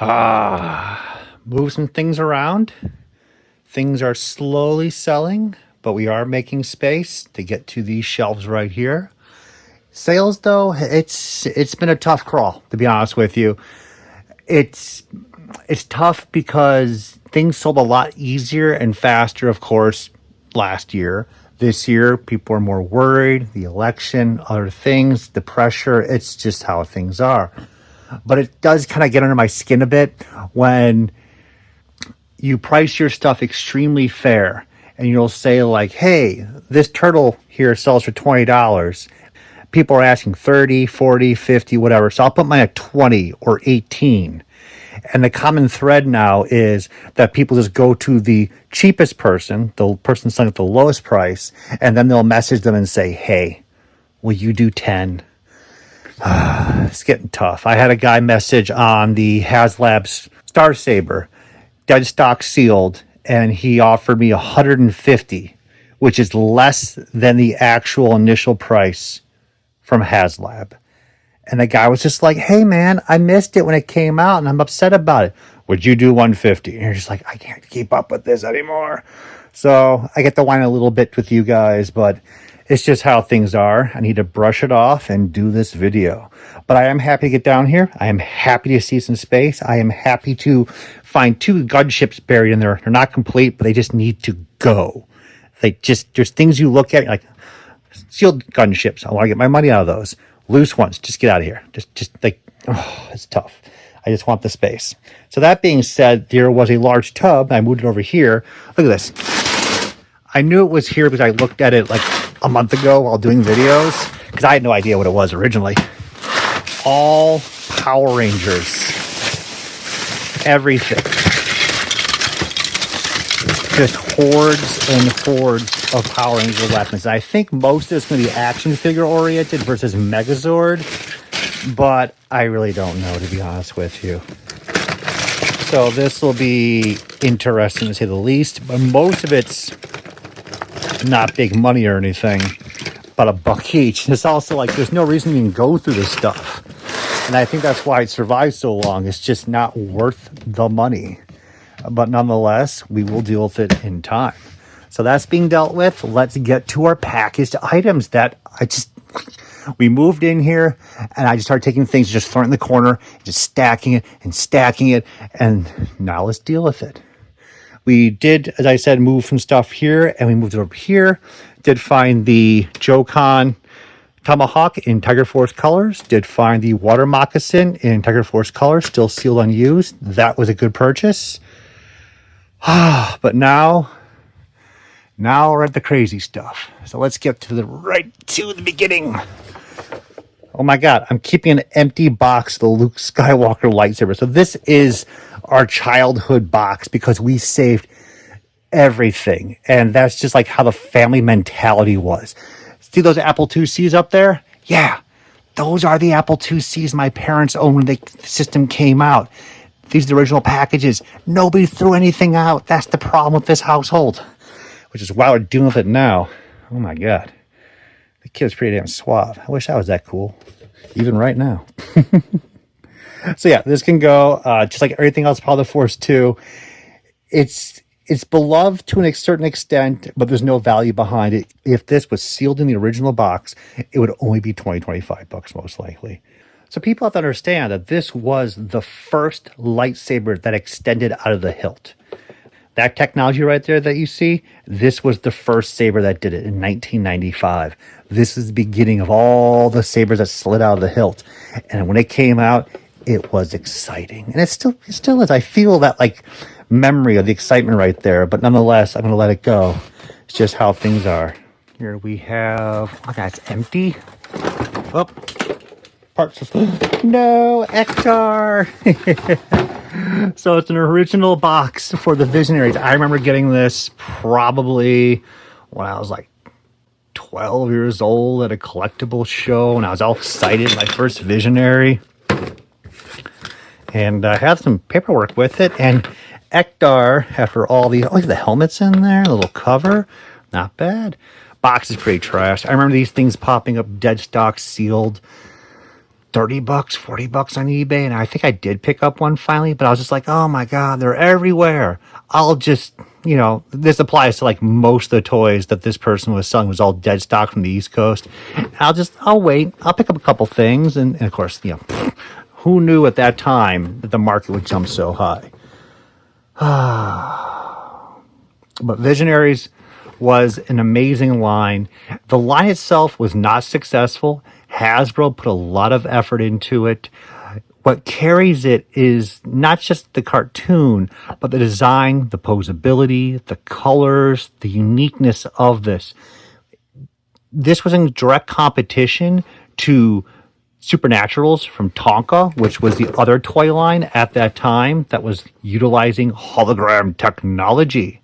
Move some things around. Things are slowly selling, but we are making space to get to these shelves right here. Sales, though, it's been a tough crawl, to be honest with you. It's tough because things sold a lot easier and faster, of course, last year. This year, people are more worried, the election, other things, the pressure. It's just how things are. But it does kind of get under my skin a bit when you price your stuff extremely fair and you'll say like, hey, this turtle here sells for $20. People are asking 30, 40, 50, whatever. So I'll put mine at 20 or 18. And the common thread now is that people just go to the cheapest person, the person selling at the lowest price, and then they'll message them and say, hey, will you do 10? It's getting tough. I had a guy message on the HasLab's Star Saber, dead stock sealed, and he offered me 150, which is less than the actual initial price from HasLab. And the guy was just like, hey man, I missed it when it came out and I'm upset about it. Would you do 150? And you're just like, I can't keep up with this anymore. So I get to whine a little bit with you guys, but it's just how things are. I need to brush it off and do this video. But I am happy to get down here. I am happy to see some space. I am happy to find 2 gunships buried in there. They're not complete, but they just need to go. There's things you look at, like sealed gunships. I want to get my money out of those. Loose ones, just get out of here. Just like, oh, it's tough. I just want the space. So that being said, there was a large tub. I moved it over here. Look at this. I knew it was here because I looked at it like a month ago while doing videos because I had no idea what it was originally. All Power Rangers. Everything. Just hordes and hordes of Power Ranger weapons. I think most of it's going to be action figure oriented versus Megazord, but I really don't know, to be honest with you. So this will be interesting to say the least, but most of it's not big money or anything, but $1 each. It's also like there's no reason you can go through this stuff. And I think that's why it survived so long. It's just not worth the money. But nonetheless, we will deal with it in time. So that's being dealt with. Let's get to our packaged items that we moved in here and I just started taking things, just throwing it in the corner, just stacking it. And now let's deal with it. We did, as I said, move some stuff here and we moved it over here. Did find the Jokan Tomahawk in Tiger Force colors. Did find the water moccasin in Tiger Force colors, still sealed unused. That was a good purchase. But now we're at the crazy stuff. So let's get to the beginning. Oh my God, I'm keeping an empty box of the Luke Skywalker lightsaber. So this is our childhood box because we saved everything. And that's just like how the family mentality was. See those Apple IICs up there? Yeah, those are the Apple IICs my parents owned when the system came out. These are the original packages. Nobody threw anything out. That's the problem with this household. Which is why we're dealing with it now. Oh my God. The kid's pretty damn suave. I wish I was that cool. Even right now. So yeah, this can go just like everything else, Power of the Force 2. It's beloved to a certain extent, but there's no value behind it. If this was sealed in the original box, it would only be $25 most likely. So people have to understand that this was the first lightsaber that extended out of the hilt. That technology right there that you see, this was the first saber that did it in 1995. This is the beginning of all the sabers that slid out of the hilt. And when it came out, it was exciting. And it still is. I feel that like memory of the excitement right there. But nonetheless, I'm going to let it go. It's just how things are. Here we have, okay, it's empty. Oh. No, Ectar. So it's an original box for the Visionaries. I remember getting this probably when I was like 12 years old at a collectible show, and I was all excited, my first Visionary. And I have some paperwork with it, and Ectar, after all the, look at the helmets in there, a little cover, not bad. Box is pretty trash. I remember these things popping up dead stock, sealed. 30 bucks, 40 bucks on eBay. And I think I did pick up one finally, but I was just like, oh my God, they're everywhere. I'll just, this applies to like most of the toys that this person was selling was all dead stock from the East Coast. I'll wait. I'll pick up a couple things. And of course, who knew at that time that the market would jump so high? But Visionaries was an amazing line. The line itself was not successful. Hasbro put a lot of effort into it. What carries it is not just the cartoon, but the design, the posability, the colors, the uniqueness of this. This was in direct competition to Supernaturals from Tonka, which was the other toy line at that time that was utilizing hologram technology.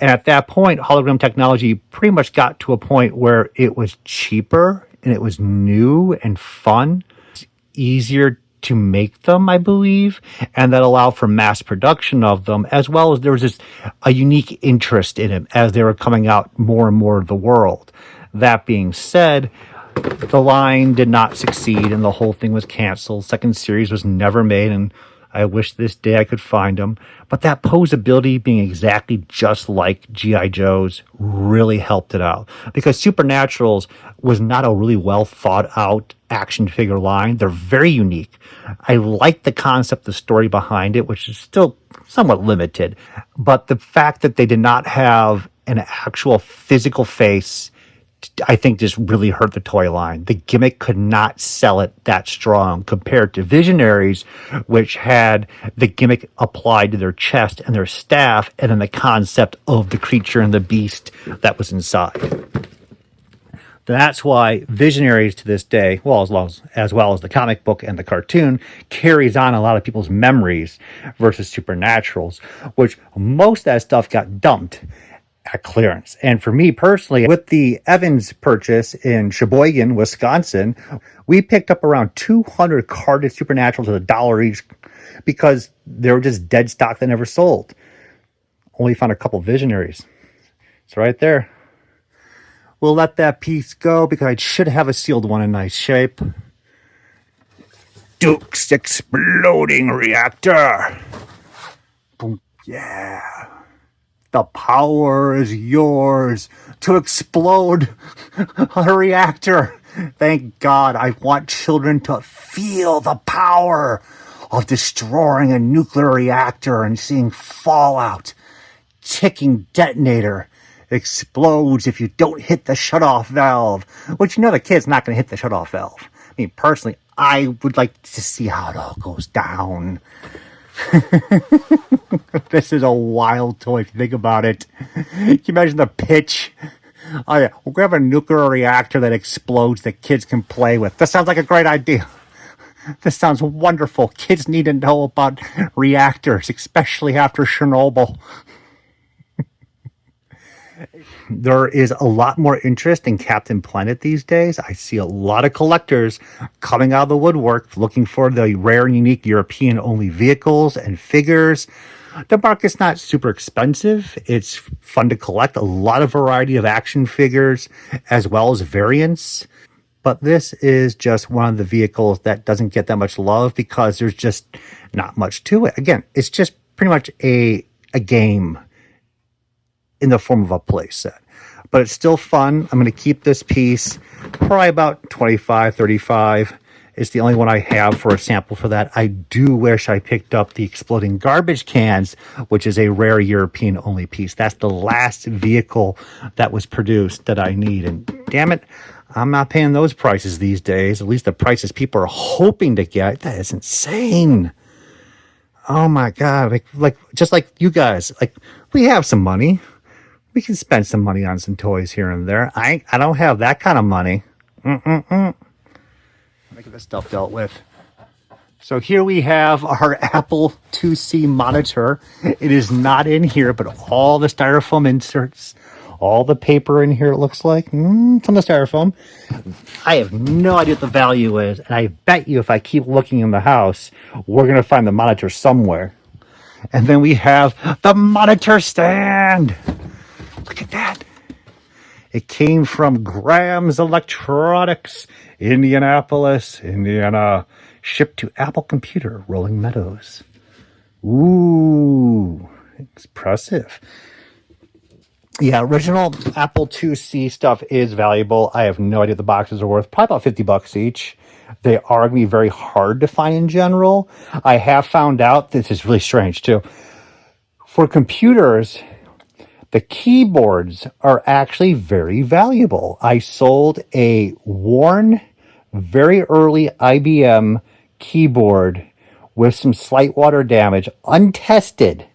And at that point, hologram technology pretty much got to a point where it was cheaper and it was new and fun. It's easier to make them, I believe, and that allowed for mass production of them, as well as there was just a unique interest in it as they were coming out more and more of the world. That being said, the line did not succeed and the whole thing was canceled. Second series was never made, and I wish this day I could find them. But that posability being exactly just like G.I. Joe's really helped it out. Because Supernaturals was not a really well thought out action figure line. They're very unique. I like the concept, the story behind it, which is still somewhat limited. But the fact that they did not have an actual physical face, I think, just really hurt the toy line. The gimmick could not sell it that strong compared to Visionaries, which had the gimmick applied to their chest and their staff, and then the concept of the creature and the beast that was inside. That's why Visionaries to this day, as well as the comic book and the cartoon, carries on a lot of people's memories versus Supernaturals, which most of that stuff got dumped at clearance. And for me personally, with the Evans purchase in Sheboygan, Wisconsin, we picked up around 200 carded Supernaturals at $1 each because they were just dead stock that never sold. Only found a couple Visionaries. It's right there. We'll let that piece go because I should have a sealed one in nice shape. Duke's exploding reactor. Boom. Yeah. The power is yours to explode a reactor. Thank God. I want children to feel the power of destroying a nuclear reactor and seeing fallout. Ticking detonator explodes if you don't hit the shutoff valve. Which, the kid's not going to hit the shutoff valve. I mean, personally, I would like to see how it all goes down. This is a wild toy if you think about it. Can you imagine the pitch? Oh yeah, we're gonna have a nuclear reactor that explodes that kids can play with. This sounds like a great idea. This sounds wonderful. Kids need to know about reactors, especially after Chernobyl. There is a lot more interest in Captain Planet these days. I see a lot of collectors coming out of the woodwork looking for the rare and unique European-only vehicles and figures. The market's not super expensive. It's fun to collect. A lot of variety of action figures as well as variants. But this is just one of the vehicles that doesn't get that much love because there's just not much to it. Again, it's just pretty much a game in the form of a play set. But it's still fun. I'm going to keep this piece probably about 25, 35. It's the only one I have for a sample for that. I do wish I picked up the exploding garbage cans, which is a rare European-only piece. That's the last vehicle that was produced that I need. And damn it, I'm not paying those prices these days. At least the prices people are hoping to get. That is insane. Oh my God. Like just like you guys, we have some money. We can spend some money on some toys here and there. I don't have that kind of money. Let me get this stuff dealt with. So here we have our Apple IIc monitor. It is not in here, but all the styrofoam inserts, all the paper in here, it looks like. Some of the styrofoam. I have no idea what the value is. And I bet you if I keep looking in the house, we're going to find the monitor somewhere. And then we have the monitor stand. Look at that. It came from Graham's Electronics Indianapolis, Indiana. Shipped to Apple Computer, Rolling Meadows. Ooh, expressive. Yeah, original Apple IIc stuff is valuable. I have no idea what the boxes are worth. Probably about $50 each. They are going to be very hard to find in general. I have found out, this is really strange too, for computers, the keyboards are actually very valuable. I sold a worn, very early IBM keyboard with some slight water damage, untested,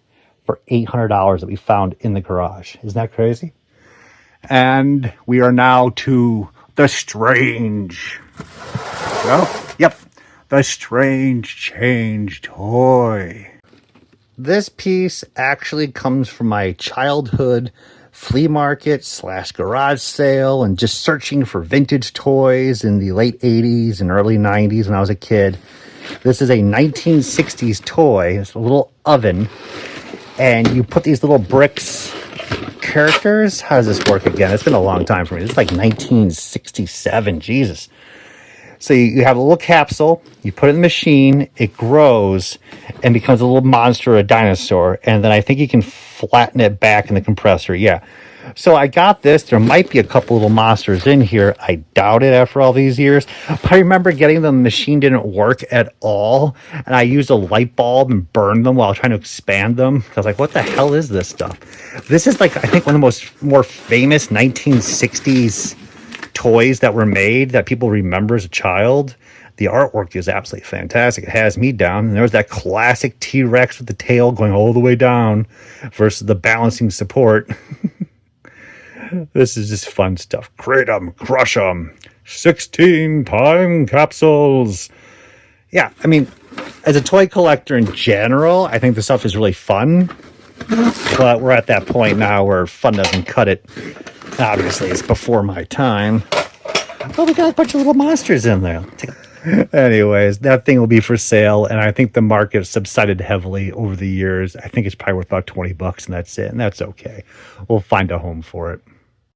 for $800 that we found in the garage. Isn't that crazy? And we are now to the strange. Oh, yep. The strange change toy. This piece actually comes from my childhood flea market / garage sale and just searching for vintage toys in the late 80s and early 90s when I was a kid. This is a 1960s toy. It's a little oven. And you put these little bricks, characters. How does this work again? It's been a long time for me. It's like 1967. Jesus. So you have a little capsule. You put it in the machine. It grows and becomes a little monster, a dinosaur. And then I think you can flatten it back in the compressor. Yeah. So I got this. There might be a couple little monsters in here. I doubt it after all these years. But I remember getting them. The machine didn't work at all. And I used a light bulb and burned them while trying to expand them. I was like, what the hell is this stuff? This is like, I think, one of the more famous 1960s toys that were made that people remember as a child. The artwork is absolutely fantastic. It has me down. And there was that classic T-Rex with the tail going all the way down versus the balancing support. This is just fun stuff. Crate 'em, crush 'em. 16 time capsules. Yeah, I mean, as a toy collector in general, I think this stuff is really fun. But we're at that point now where fun doesn't cut it. Obviously, it's before my time. Oh, we got a bunch of little monsters in there. Anyways, that thing will be for sale, and I think the market subsided heavily over the years. I think it's probably worth about $20, and that's it, and that's okay. We'll find a home for it.